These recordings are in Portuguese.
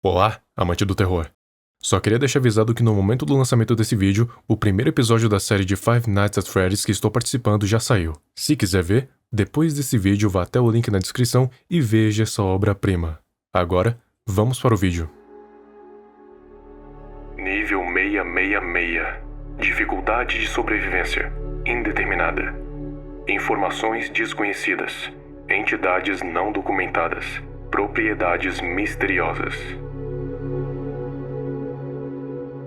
Olá, amante do terror. Só queria deixar avisado que no momento do lançamento desse vídeo, o primeiro episódio da série de Five Nights at Freddy's que estou participando já saiu. Se quiser ver, depois desse vídeo vá até o link na descrição e veja essa obra-prima. Agora, vamos para o vídeo. Nível 666. Dificuldade de sobrevivência. Indeterminada. Informações desconhecidas. Entidades não documentadas. Propriedades misteriosas.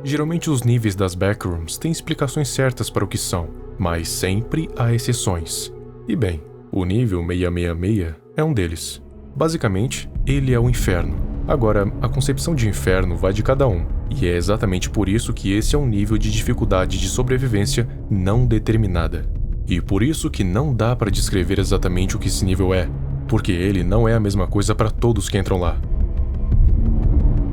Geralmente os níveis das backrooms têm explicações certas para o que são, mas sempre há exceções. E bem, o nível 666 é um deles. Basicamente, ele é o inferno. Agora, a concepção de inferno vai de cada um, e é exatamente por isso que esse é um nível de dificuldade de sobrevivência não determinada. E por isso que não dá para descrever exatamente o que esse nível é, porque ele não é a mesma coisa para todos que entram lá.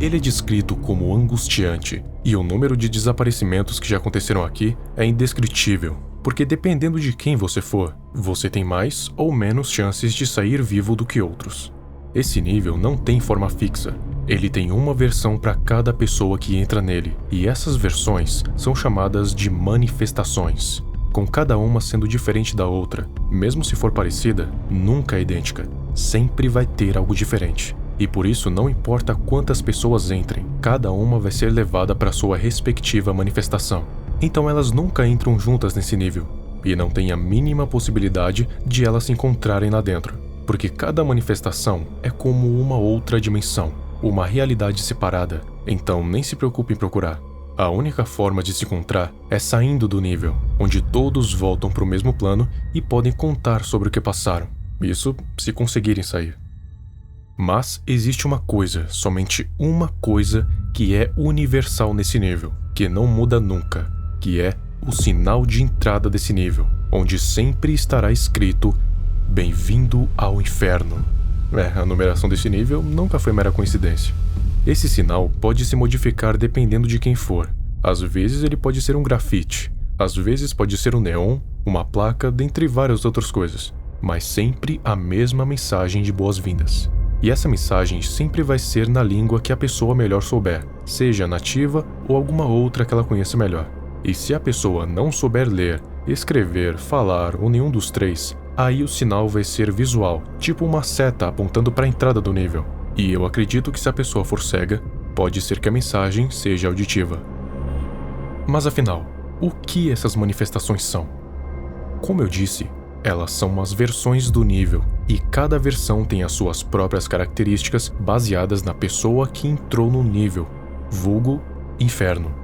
Ele é descrito como angustiante, e o número de desaparecimentos que já aconteceram aqui é indescritível, porque dependendo de quem você for, você tem mais ou menos chances de sair vivo do que outros. Esse nível não tem forma fixa, ele tem uma versão para cada pessoa que entra nele, e essas versões são chamadas de manifestações, com cada uma sendo diferente da outra. Mesmo se for parecida, nunca é idêntica, sempre vai ter algo diferente. E por isso não importa quantas pessoas entrem, cada uma vai ser levada para sua respectiva manifestação. Então elas nunca entram juntas nesse nível, e não tem a mínima possibilidade de elas se encontrarem lá dentro, porque cada manifestação é como uma outra dimensão, uma realidade separada, então nem se preocupe em procurar. A única forma de se encontrar é saindo do nível, onde todos voltam para o mesmo plano e podem contar sobre o que passaram. Isso se conseguirem sair. Mas existe uma coisa, somente uma coisa, que é universal nesse nível, que não muda nunca, que é o sinal de entrada desse nível, onde sempre estará escrito "Bem-vindo ao Inferno". A numeração desse nível nunca foi mera coincidência. Esse sinal pode se modificar dependendo de quem for. Às vezes ele pode ser um grafite, às vezes pode ser um neon, uma placa, dentre várias outras coisas, mas sempre a mesma mensagem de boas-vindas. E essa mensagem sempre vai ser na língua que a pessoa melhor souber, seja nativa ou alguma outra que ela conheça melhor. E se a pessoa não souber ler, escrever, falar ou nenhum dos três, aí o sinal vai ser visual, tipo uma seta apontando para a entrada do nível. E eu acredito que se a pessoa for cega, pode ser que a mensagem seja auditiva. Mas afinal, o que essas manifestações são? Como eu disse, elas são as versões do nível, e cada versão tem as suas próprias características baseadas na pessoa que entrou no nível, vulgo inferno.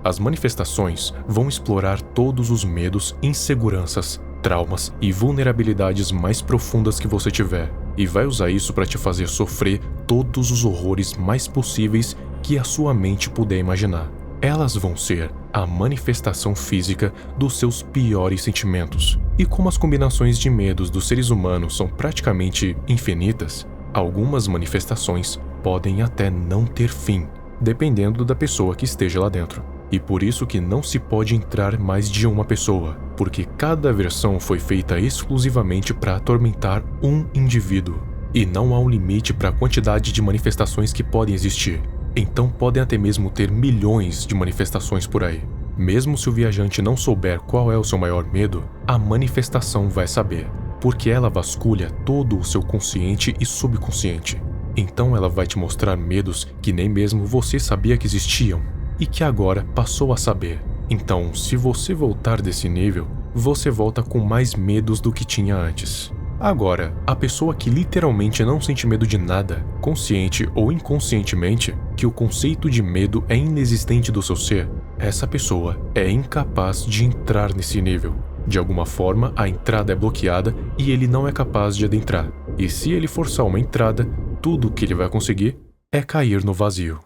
As manifestações vão explorar todos os medos, inseguranças, traumas e vulnerabilidades mais profundas que você tiver, e vai usar isso para te fazer sofrer todos os horrores mais possíveis que a sua mente puder imaginar. Elas vão ser a manifestação física dos seus piores sentimentos. E como as combinações de medos dos seres humanos são praticamente infinitas, algumas manifestações podem até não ter fim, dependendo da pessoa que esteja lá dentro. E por isso que não se pode entrar mais de uma pessoa, porque cada versão foi feita exclusivamente para atormentar um indivíduo. E não há um limite para a quantidade de manifestações que podem existir. Então podem até mesmo ter milhões de manifestações por aí. Mesmo se o viajante não souber qual é o seu maior medo, a manifestação vai saber, porque ela vasculha todo o seu consciente e subconsciente. Então ela vai te mostrar medos que nem mesmo você sabia que existiam, e que agora passou a saber. Então, se você voltar desse nível, você volta com mais medos do que tinha antes. Agora, a pessoa que literalmente não sente medo de nada, consciente ou inconscientemente, que o conceito de medo é inexistente do seu ser, essa pessoa é incapaz de entrar nesse nível. De alguma forma, a entrada é bloqueada e ele não é capaz de adentrar. E se ele forçar uma entrada, tudo o que ele vai conseguir é cair no vazio.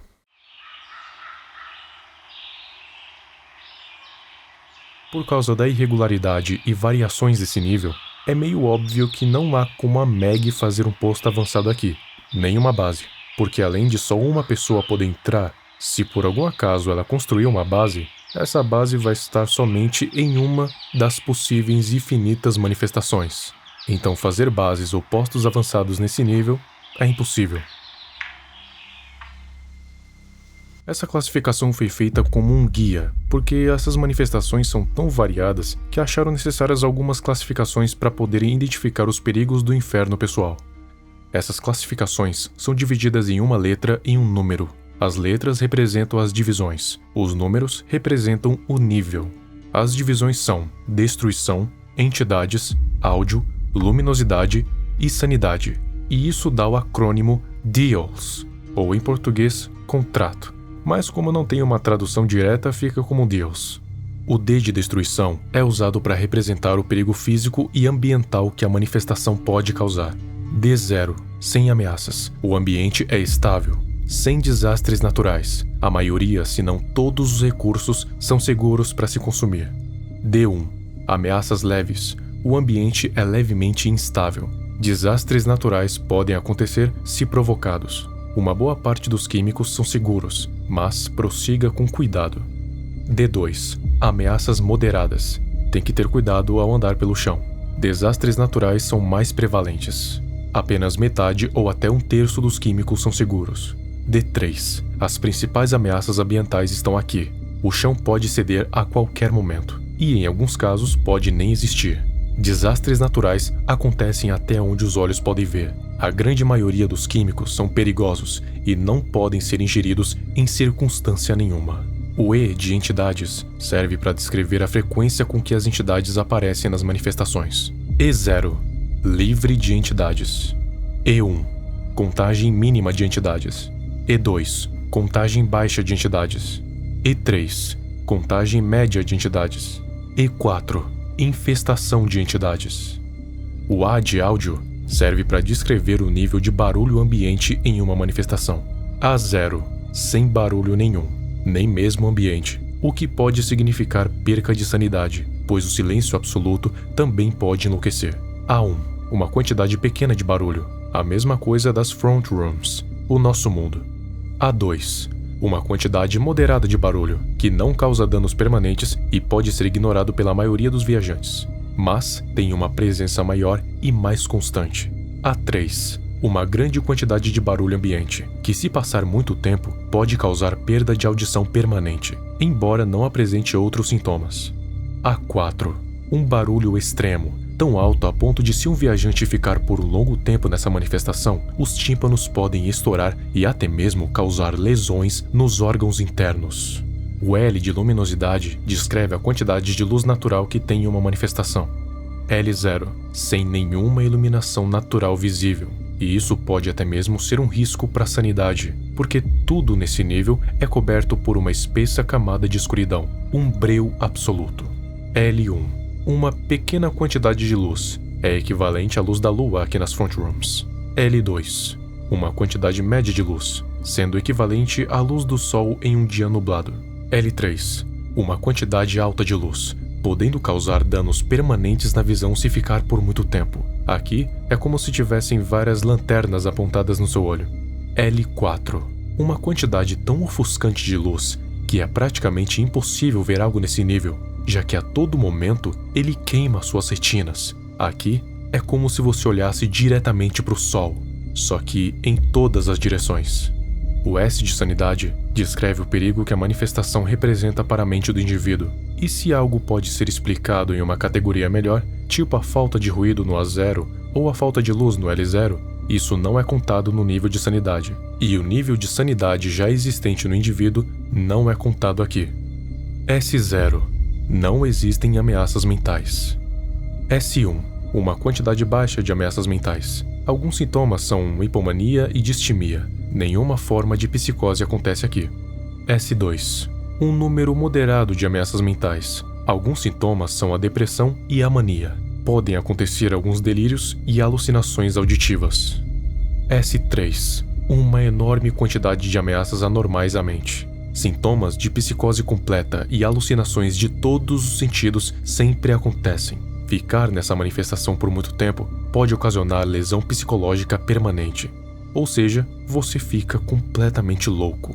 Por causa da irregularidade e variações desse nível, é meio óbvio que não há como a Meg fazer um posto avançado aqui, nem uma base, porque além de só uma pessoa poder entrar, se por algum acaso ela construir uma base, essa base vai estar somente em uma das possíveis infinitas manifestações. Então fazer bases ou postos avançados nesse nível é impossível. Essa classificação foi feita como um guia, porque essas manifestações são tão variadas que acharam necessárias algumas classificações para poderem identificar os perigos do inferno pessoal. Essas classificações são divididas em uma letra e um número. As letras representam as divisões, os números representam o nível. As divisões são destruição, entidades, áudio, luminosidade e sanidade. E isso dá o acrônimo DEALS, ou em português, contrato. Mas como não tem uma tradução direta, fica como DEALS. O D de destruição é usado para representar o perigo físico e ambiental que a manifestação pode causar. D0, sem ameaças. O ambiente é estável, sem desastres naturais. A maioria, se não todos os recursos, são seguros para se consumir. D1, ameaças leves. O ambiente é levemente instável. Desastres naturais podem acontecer se provocados. Uma boa parte dos químicos são seguros, mas prossiga com cuidado. D2. Ameaças moderadas. Tem que ter cuidado ao andar pelo chão. Desastres naturais são mais prevalentes. Apenas metade ou até um terço dos químicos são seguros. D3. As principais ameaças ambientais estão aqui. O chão pode ceder a qualquer momento, e em alguns casos pode nem existir. Desastres naturais acontecem até onde os olhos podem ver. A grande maioria dos químicos são perigosos e não podem ser ingeridos em circunstância nenhuma. O E de entidades serve para descrever a frequência com que as entidades aparecem nas manifestações. E0, livre de entidades. E1, contagem mínima de entidades. E2, contagem baixa de entidades. E3, contagem média de entidades. E4, infestação de entidades. O A de áudio serve para descrever o nível de barulho ambiente em uma manifestação. A0, sem barulho nenhum, nem mesmo ambiente, o que pode significar perca de sanidade, pois o silêncio absoluto também pode enlouquecer. A1, uma quantidade pequena de barulho, a mesma coisa das front rooms, o nosso mundo. A2, uma quantidade moderada de barulho, que não causa danos permanentes e pode ser ignorado pela maioria dos viajantes, mas tem uma presença maior e mais constante. A3, uma grande quantidade de barulho ambiente, que se passar muito tempo pode causar perda de audição permanente, embora não apresente outros sintomas. A4, um barulho extremo, tão alto a ponto de se um viajante ficar por um longo tempo nessa manifestação, os tímpanos podem estourar e até mesmo causar lesões nos órgãos internos. O L de luminosidade descreve a quantidade de luz natural que tem em uma manifestação. L0, sem nenhuma iluminação natural visível, e isso pode até mesmo ser um risco para a sanidade, porque tudo nesse nível é coberto por uma espessa camada de escuridão, um breu absoluto. L1, uma pequena quantidade de luz, é equivalente à luz da lua aqui nas front rooms. L2, uma quantidade média de luz, sendo equivalente à luz do sol em um dia nublado. L3, uma quantidade alta de luz, podendo causar danos permanentes na visão se ficar por muito tempo. Aqui é como se tivessem várias lanternas apontadas no seu olho. L4, uma quantidade tão ofuscante de luz que é praticamente impossível ver algo nesse nível, já que a todo momento ele queima suas retinas. Aqui é como se você olhasse diretamente para o sol, só que em todas as direções. O S de sanidade descreve o perigo que a manifestação representa para a mente do indivíduo. E se algo pode ser explicado em uma categoria melhor, tipo a falta de ruído no A0 ou a falta de luz no L0, isso não é contado no nível de sanidade. E o nível de sanidade já existente no indivíduo não é contado aqui. S0, não existem ameaças mentais. S1, uma quantidade baixa de ameaças mentais. Alguns sintomas são hipomania e distimia. Nenhuma forma de psicose acontece aqui. S2, um número moderado de ameaças mentais. Alguns sintomas são a depressão e a mania. Podem acontecer alguns delírios e alucinações auditivas. S3, uma enorme quantidade de ameaças anormais à mente. Sintomas de psicose completa e alucinações de todos os sentidos sempre acontecem. Ficar nessa manifestação por muito tempo pode ocasionar lesão psicológica permanente. Ou seja, você fica completamente louco.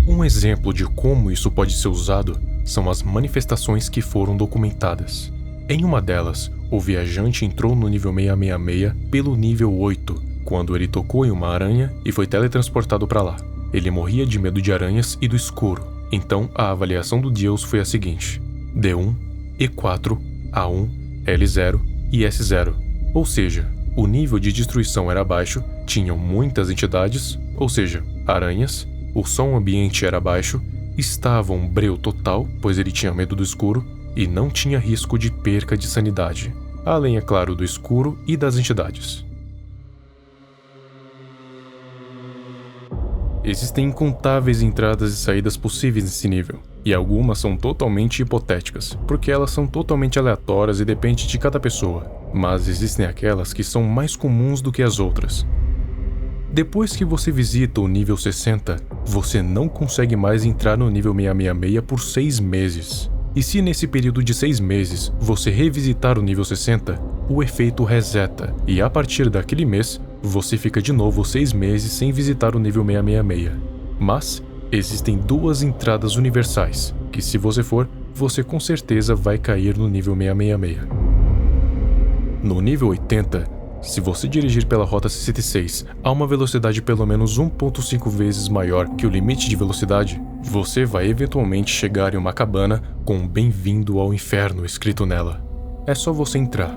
Um exemplo de como isso pode ser usado são as manifestações que foram documentadas. Em uma delas, o viajante entrou no nível 666 pelo nível 8, quando ele tocou em uma aranha e foi teletransportado para lá. Ele morria de medo de aranhas e do escuro. Então a avaliação do Deus foi a seguinte: D1, E4, A1, L0 e S0. Ou seja, o nível de destruição era baixo, tinham muitas entidades, ou seja, aranhas, o som ambiente era baixo, estava um breu total, pois ele tinha medo do escuro, e não tinha risco de perca de sanidade. Além, é claro, do escuro e das entidades. Existem incontáveis entradas e saídas possíveis nesse nível, e algumas são totalmente hipotéticas, porque elas são totalmente aleatórias e dependem de cada pessoa, mas existem aquelas que são mais comuns do que as outras. Depois que você visita o nível 60, você não consegue mais entrar no nível 666 por 6 meses. E se nesse período de 6 meses você revisitar o nível 60, o efeito reseta, e a partir daquele mês, você fica de novo 6 meses sem visitar o nível 666. Mas existem duas entradas universais, que se você for, você com certeza vai cair no nível 666. No nível 80, se você dirigir pela Rota 66 a uma velocidade pelo menos 1,5 vezes maior que o limite de velocidade, você vai eventualmente chegar em uma cabana com um bem-vindo ao inferno escrito nela. É só você entrar.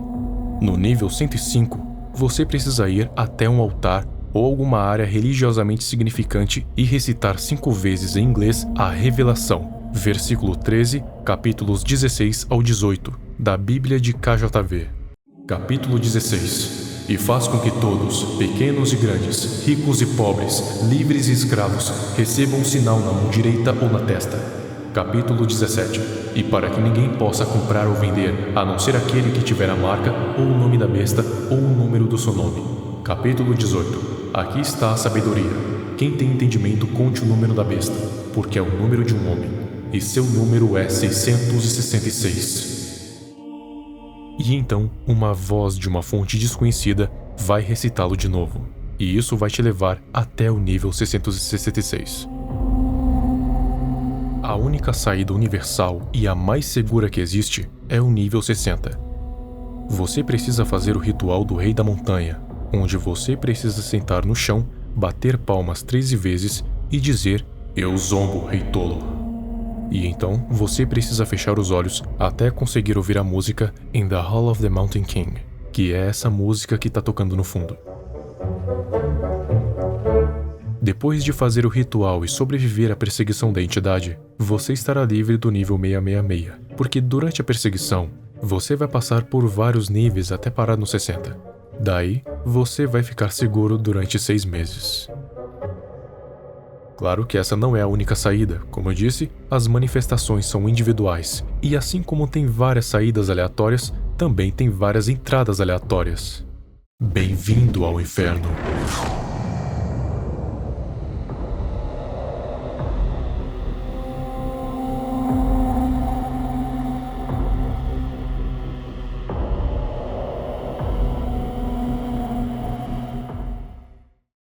No nível 105, você precisa ir até um altar ou alguma área religiosamente significante e recitar 5 vezes em inglês a Revelação, versículo 13, capítulos 16 ao 18, da Bíblia de KJV. Capítulo 16. E faz com que todos, pequenos e grandes, ricos e pobres, livres e escravos, recebam um sinal na mão direita ou na testa. Capítulo 17. E para que ninguém possa comprar ou vender, a não ser aquele que tiver a marca, ou o nome da besta, ou o número do seu nome. Capítulo 18. Aqui está a sabedoria. Quem tem entendimento, conte o número da besta, porque é o número de um homem, e seu número é 666. E então, uma voz de uma fonte desconhecida vai recitá-lo de novo, e isso vai te levar até o nível 666. A única saída universal e a mais segura que existe é o nível 60. Você precisa fazer o ritual do Rei da Montanha, onde você precisa sentar no chão, bater palmas 13 vezes e dizer: "Eu zombo, Rei Tolo." E então, você precisa fechar os olhos até conseguir ouvir a música In the Hall of the Mountain King, que é essa música que está tocando no fundo. Depois de fazer o ritual e sobreviver à perseguição da entidade, você estará livre do nível 666, porque durante a perseguição, você vai passar por vários níveis até parar no 60. Daí, você vai ficar seguro durante 6 meses. Claro que essa não é a única saída. Como eu disse, as manifestações são individuais, e assim como tem várias saídas aleatórias, também tem várias entradas aleatórias. Bem-vindo ao inferno.